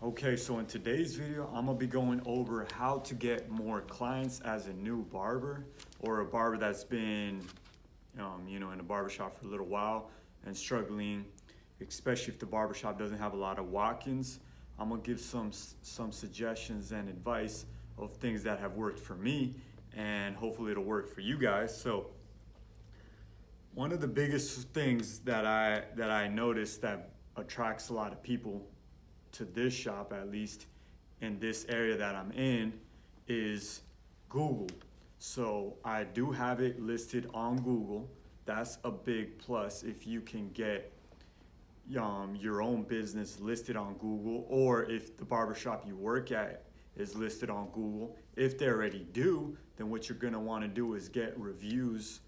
Okay, so in today's video, I'm gonna be going over how to get more clients as a new barber or a barber that's been, in a barbershop for a little while and struggling, especially if the barbershop doesn't have a lot of walk-ins. I'm gonna give some suggestions and advice of things that have worked for me, and hopefully it'll work for you guys. So one of the biggest things that I noticed that attracts a lot of people to this shop, at least in this area that I'm in, is Google. So I do have it listed on Google. That's a big plus if you can get your own business listed on Google, or if the barbershop you work at is listed on Google. If they already do, then what you're gonna wanna do is get reviews,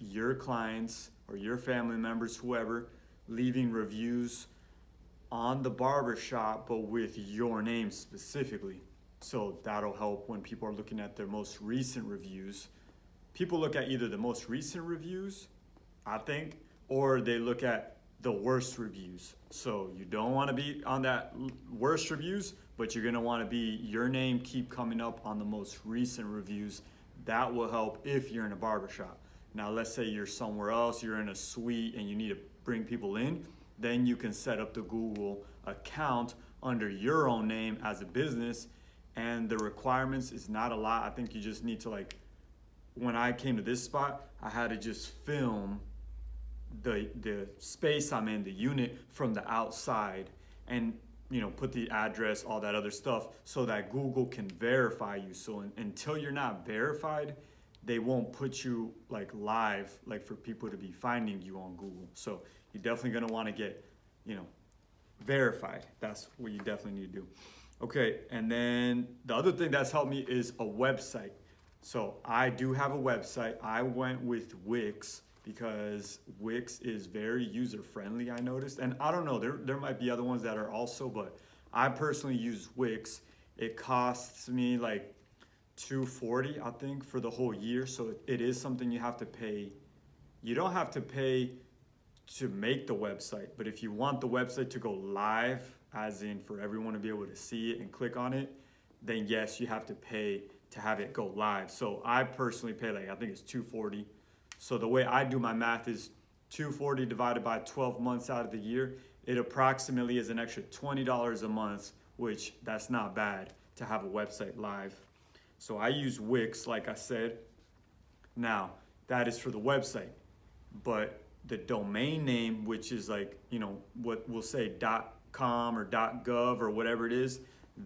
your clients or your family members, whoever, leaving reviews on the barbershop, but with your name specifically. So that'll help when people are looking at their most recent reviews. People look at either the most recent reviews, I think, or they look at the worst reviews. So you don't want to be on that worst reviews, but you're going to want to be your name keep coming up on the most recent reviews. That will help if you're in a barbershop. Now let's say you're somewhere else, you're in a suite and you need to bring people in, then you can set up the Google account under your own name as a business, and the requirements is not a lot. I think you just need to, like, when I came to this spot, I had to just film the space I'm in, the unit, from the outside, and put the address, all that other stuff, so that Google can verify you. So until you're not verified, they won't put you like live, like for people to be finding you on Google. So you're definitely gonna want to get, verified. That's what you definitely need to do. Okay, and then the other thing that's helped me is a website. So I do have a website. I went with Wix because Wix is very user friendly, I noticed. And I don't know, there might be other ones that are also, but I personally use Wix. It costs me like $240, I think, for the whole year. So it is something you have to pay. You don't have to pay to make the website, but if you want the website to go live, as in for everyone to be able to see it and click on it, then yes, you have to pay to have it go live. So I personally pay, like, I think it's $240. So the way I do my math is $240 divided by 12 months out of the year. It approximately is an extra $20 a month, which that's not bad to have a website live. So I use Wix, like I said. Now, that is for the website, but the domain name, which is like, what we'll say .com or .gov or whatever it is,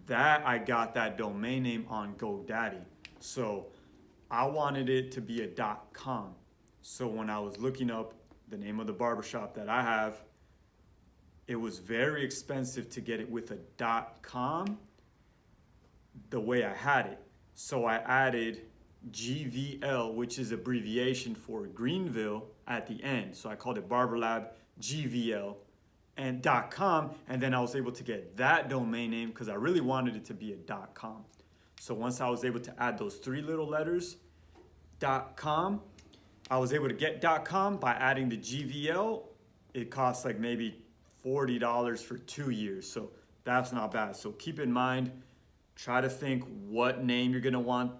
that I got that domain name on GoDaddy. So I wanted it to be a .com. So when I was looking up the name of the barbershop that I have, it was very expensive to get it with a .com the way I had it. So I added GVL, which is abbreviation for Greenville, at the end. So I called it Barber Lab GVL and .com, and then I was able to get that domain name because I really wanted it to be a .com. So once I was able to add those three little letters, .com, I was able to get .com by adding the GVL. It costs like maybe $40 for 2 years, so that's not bad. So keep in mind, try to think what name you're gonna want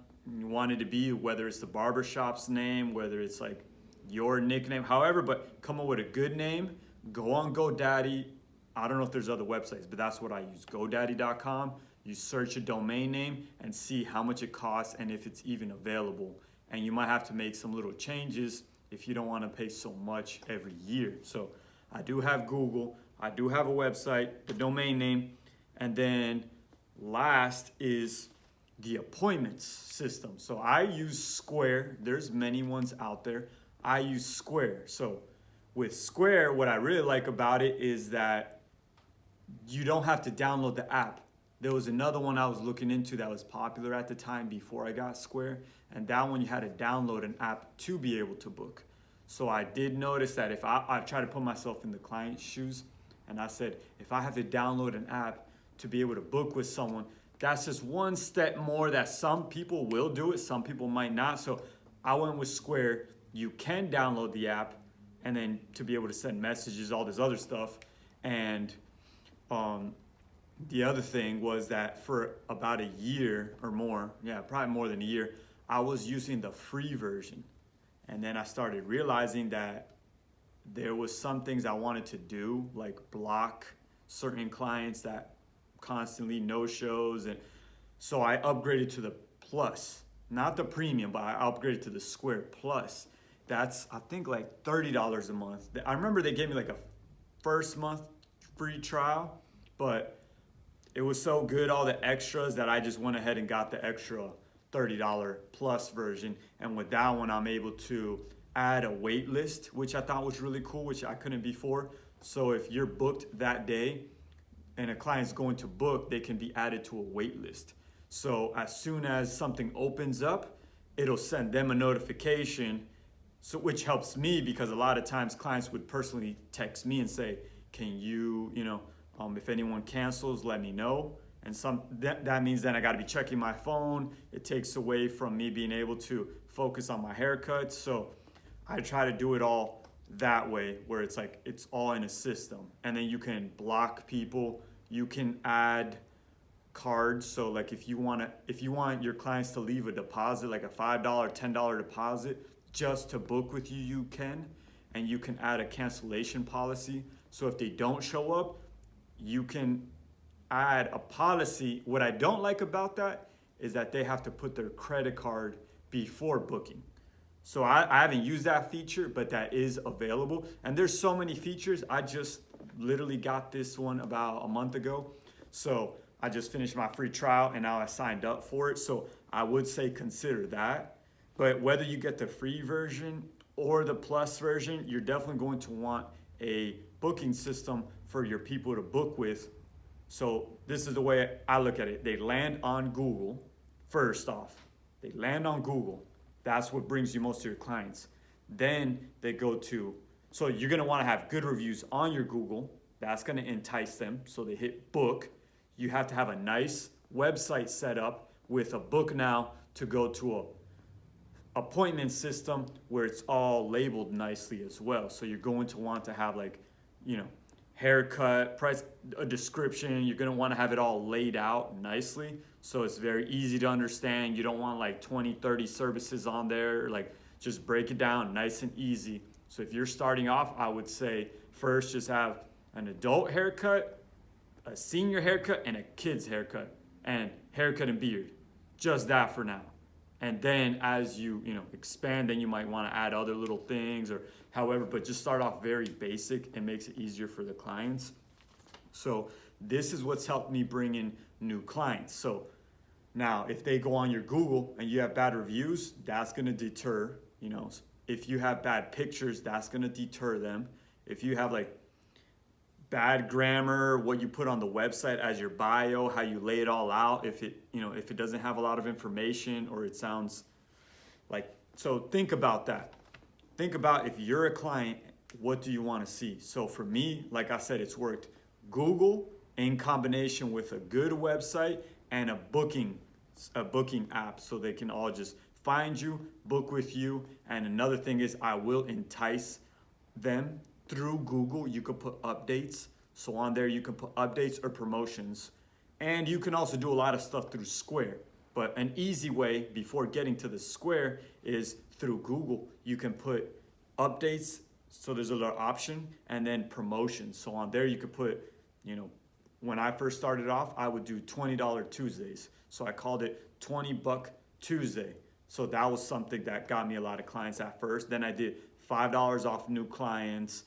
it to be, whether it's the barbershop's name, whether it's like your nickname, however, but come up with a good name. Go on GoDaddy. I don't know if there's other websites, but that's what I use, GoDaddy.com. You search a domain name and see how much it costs and if it's even available. And you might have to make some little changes if you don't want to pay so much every year. So I do have Google, I do have a website, the domain name, and then last is the appointments system. So I use Square. There's many ones out there. I use Square. So with Square, what I really like about it is that you don't have to download the app. There was another one I was looking into that was popular at the time before I got Square, and that one you had to download an app to be able to book. So I did notice that if I try to put myself in the client's shoes, and I said, if I have to download an app to be able to book with someone, that's just one step more that some people will do it, some people might not. So I went with Square. You can download the app and then to be able to send messages, all this other stuff. And the other thing was that for about a year or more, yeah, probably more than a year, I was using the free version. And then I started realizing that there was some things I wanted to do, like block certain clients that constantly no shows. And so I upgraded to the plus, not the premium, but I upgraded to the Square Plus. That's, I think, like $30 a month. I remember they gave me like a first month free trial, but it was so good, all the extras, that I just went ahead and got the extra $30 plus version. And with that one, I'm able to add a wait list, which I thought was really cool, which I couldn't before. So if you're booked that day and a client's going to book, they can be added to a wait list. So as soon as something opens up, it'll send them a notification, so which helps me, because a lot of times clients would personally text me and say, can you, if anyone cancels, let me know. And that means then I got to be checking my phone. It takes away from me being able to focus on my haircuts. So I try to do it all that way, where it's like it's all in a system. And then you can block people. You can add cards. So like if you want your clients to leave a deposit, like a $5, $10 deposit, just to book with you, you can. And you can add a cancellation policy. So if they don't show up, you can add a policy. What I don't like about that is that they have to put their credit card before booking. So I haven't used that feature, but that is available. And there's so many features. I just literally got this one about a month ago. So I just finished my free trial and now I signed up for it. So I would say consider that. But whether you get the free version or the plus version, you're definitely going to want a booking system for your people to book with. So this is the way I look at it. They land on Google first off. They land on Google. That's what brings you most of your clients. Then they go to, so you're gonna wanna have good reviews on your Google. That's gonna entice them. So they hit book. You have to have a nice website set up with a book now to go to a appointment system where it's all labeled nicely as well. So you're going to want to have like, haircut, price, a description. You're gonna wanna have it all laid out nicely, so it's very easy to understand. You don't want like 20, 30 services on there. Like, just break it down nice and easy. So if you're starting off, I would say first just have an adult haircut, a senior haircut, and a kid's haircut, and haircut and beard. Just that for now. And then as you expand, then you might want to add other little things or however, but just start off very basic. It makes it easier for the clients. So this is what's helped me bring in new clients. So now if they go on your Google and you have bad reviews, that's going to deter, if you have bad pictures, that's going to deter them. If you have like bad grammar, what you put on the website as your bio, how you lay it all out, if it doesn't have a lot of information or it sounds like, so think about that. Think about, if you're a client, what do you want to see? So for me, like I said, it's worked. Google in combination with a good website and a booking app, so they can all just find you, book with you. And another thing is, I will entice them through Google. You could put updates. So on there, you can put updates or promotions. And you can also do a lot of stuff through Square. But an easy way before getting to the Square is through Google. You can put updates. So there's a little option, and then promotions. So on there, you could put, when I first started off, I would do $20 Tuesdays. So I called it $20 Tuesday. So that was something that got me a lot of clients at first. Then I did $5 off new clients.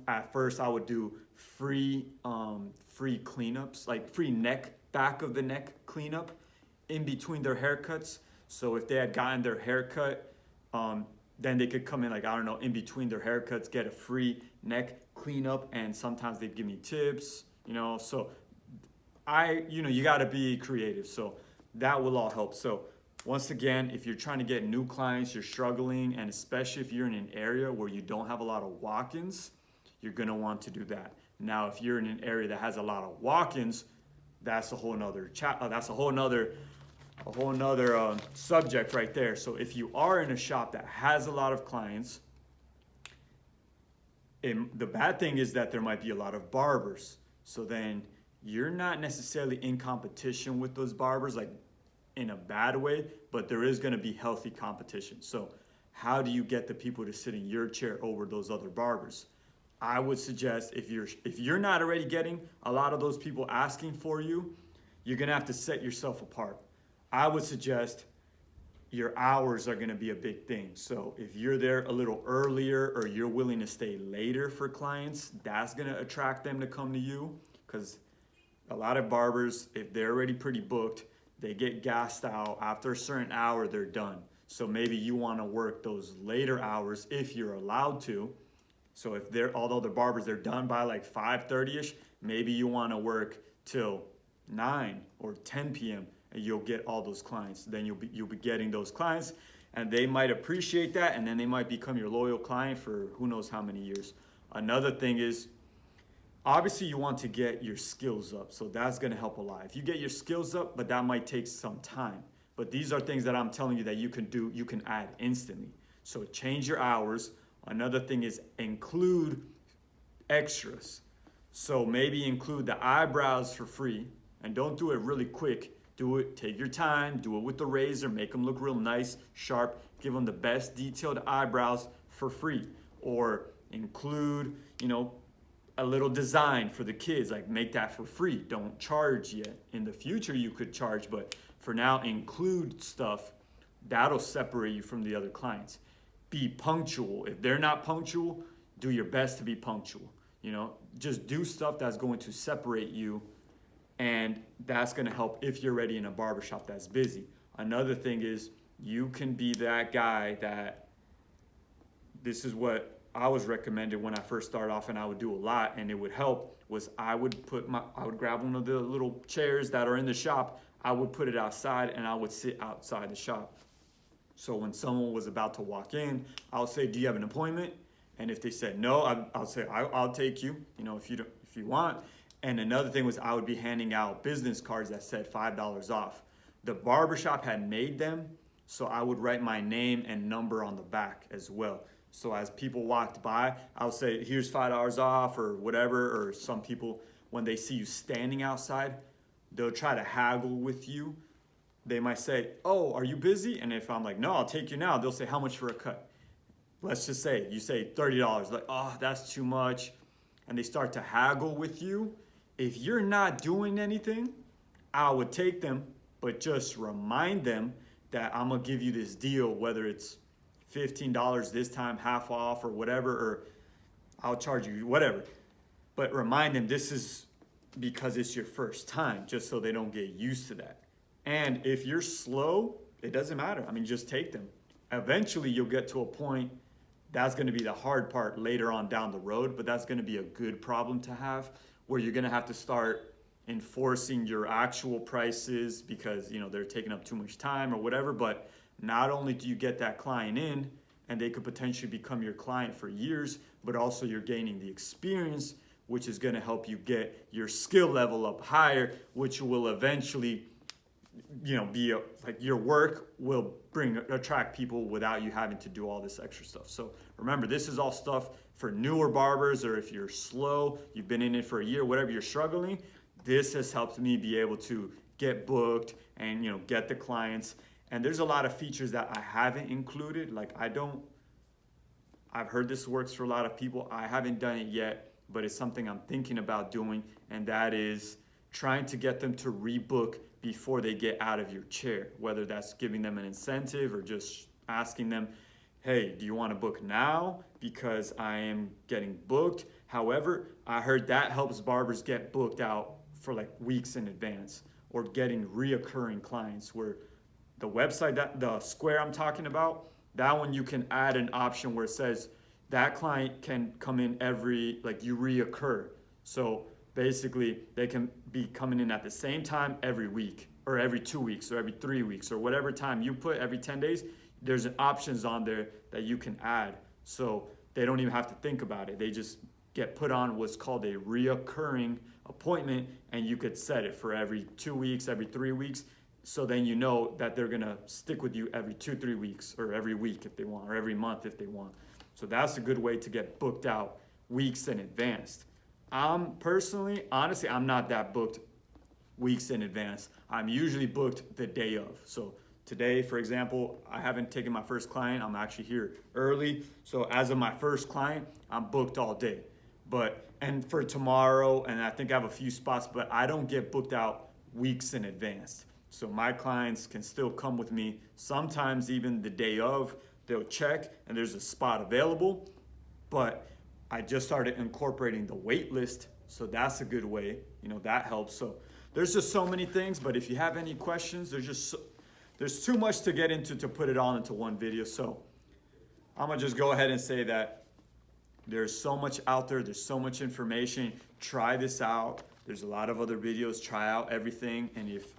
At first I would do free cleanups, like free back of the neck cleanup in between their haircuts. So if they had gotten their haircut, then they could come in, like, I don't know, in between their haircuts, get a free neck cleanup, and sometimes they'd give me tips, so you gotta be creative. So that will all help. So once again, if you're trying to get new clients, you're struggling, and especially if you're in an area where you don't have a lot of walk-ins, you're gonna want to do that. Now, if you're in an area that has a lot of walk-ins, that's a whole nother subject right there. So if you are in a shop that has a lot of clients, the bad thing is that there might be a lot of barbers. So then you're not necessarily in competition with those barbers, like in a bad way, but there is gonna be healthy competition. So how do you get the people to sit in your chair over those other barbers? I would suggest if you're not already getting a lot of those people asking for you, you're gonna have to set yourself apart. I would suggest your hours are gonna be a big thing. So if you're there a little earlier or you're willing to stay later for clients, that's gonna attract them to come to you. Because a lot of barbers, if they're already pretty booked, they get gassed out. After a certain hour, they're done. So maybe you wanna work those later hours if you're allowed to. So if all the other barbers, they're done by like 5:30ish, maybe you wanna work till 9 or 10 p.m. and you'll get all those clients. Then you'll be getting those clients, and they might appreciate that, and then they might become your loyal client for who knows how many years. Another thing is, obviously you want to get your skills up, so that's gonna help a lot. If you get your skills up, but that might take some time. But these are things that I'm telling you that you can add instantly. So change your hours. Another thing is include extras. So maybe include the eyebrows for free, and don't do it really quick. Do it, take your time, do it with the razor, make them look real nice, sharp, give them the best detailed eyebrows for free. Or include, a little design for the kids, like make that for free. Don't charge yet. In the future you could charge, but for now include stuff that'll separate you from the other clients. Be punctual. If they're not punctual, do your best to be punctual. Just do stuff that's going to separate you, and that's going to help if you're already in a barbershop that's busy. Another thing is, you can be that guy that, this is what I was recommended when I first started off, and I would do a lot, and it would help, was I would grab one of the little chairs that are in the shop, I would put it outside, and I would sit outside the shop. So when someone was about to walk in, I'll say, do you have an appointment? And if they said no, I'll say, I'll take you, if you want. And another thing was, I would be handing out business cards that said $5 off. The barbershop had made them, so I would write my name and number on the back as well. So as people walked by, I would say, here's $5 off or whatever. Or some people, when they see you standing outside, they'll try to haggle with you. They might say, oh, are you busy? And if I'm like, no, I'll take you now, they'll say, how much for a cut? Let's just say, you say $30. Like, oh, that's too much. And they start to haggle with you. If you're not doing anything, I would take them, but just remind them that I'm gonna give you this deal, whether it's $15 this time, half off or whatever, or I'll charge you whatever. But remind them this is because it's your first time, just so they don't get used to that. And if you're slow, it doesn't matter. Just take them. Eventually you'll get to a point, that's gonna be the hard part later on down the road, but that's gonna be a good problem to have, where you're gonna have to start enforcing your actual prices because they're taking up too much time or whatever. But not only do you get that client in, and they could potentially become your client for years, but also you're gaining the experience, which is gonna help you get your skill level up higher, which will eventually be like your work will attract people without you having to do all this extra stuff. So remember, this is all stuff for newer barbers, or if you're slow, you've been in it for a year, whatever, you're struggling. This has helped me be able to get booked and get the clients. And there's a lot of features that I haven't included. Like I've heard this works for a lot of people. I haven't done it yet, but it's something I'm thinking about doing, and that is trying to get them to rebook before they get out of your chair, whether that's giving them an incentive or just asking them, hey, do you want to book now because I am getting booked? However, I heard that helps barbers get booked out for like weeks in advance, or getting reoccurring clients, where the website, the square I'm talking about, that one you can add an option where it says that client can come in you reoccur. So basically they can be coming in at the same time every week, or every 2 weeks, or every 3 weeks, or whatever time you put, every 10 days, there's options on there that you can add. So they don't even have to think about it. They just get put on what's called a reoccurring appointment, and you could set it for every 2 weeks, every 3 weeks. So then you know that they're gonna stick with you every 2-3 weeks, or every week if they want, or every month if they want. So that's a good way to get booked out weeks in advance. Personally, honestly, I'm not that booked weeks in advance. I'm usually booked the day of. So today, for example, I haven't taken my first client. I'm actually here early. So as of my first client, I'm booked all day. And for tomorrow, and I think I have a few spots, but I don't get booked out weeks in advance. So my clients can still come with me. Sometimes even the day of, they'll check and there's a spot available. But I just started incorporating the wait list, so that's a good way. That helps. So there's just so many things. But if you have any questions, there's too much to get into to put it all into one video. So I'm gonna just go ahead and say that there's so much out there. There's so much information. Try this out. There's a lot of other videos. Try out everything, and if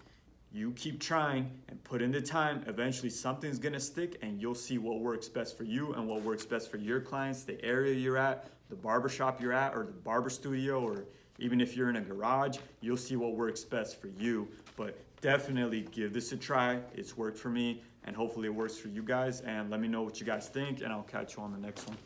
you keep trying and put in the time, eventually something's gonna stick and you'll see what works best for you and what works best for your clients, the area you're at, the barbershop you're at, or the barber studio, or even if you're in a garage, you'll see what works best for you. But definitely give this a try. It's worked for me, and hopefully it works for you guys. And let me know what you guys think, and I'll catch you on the next one.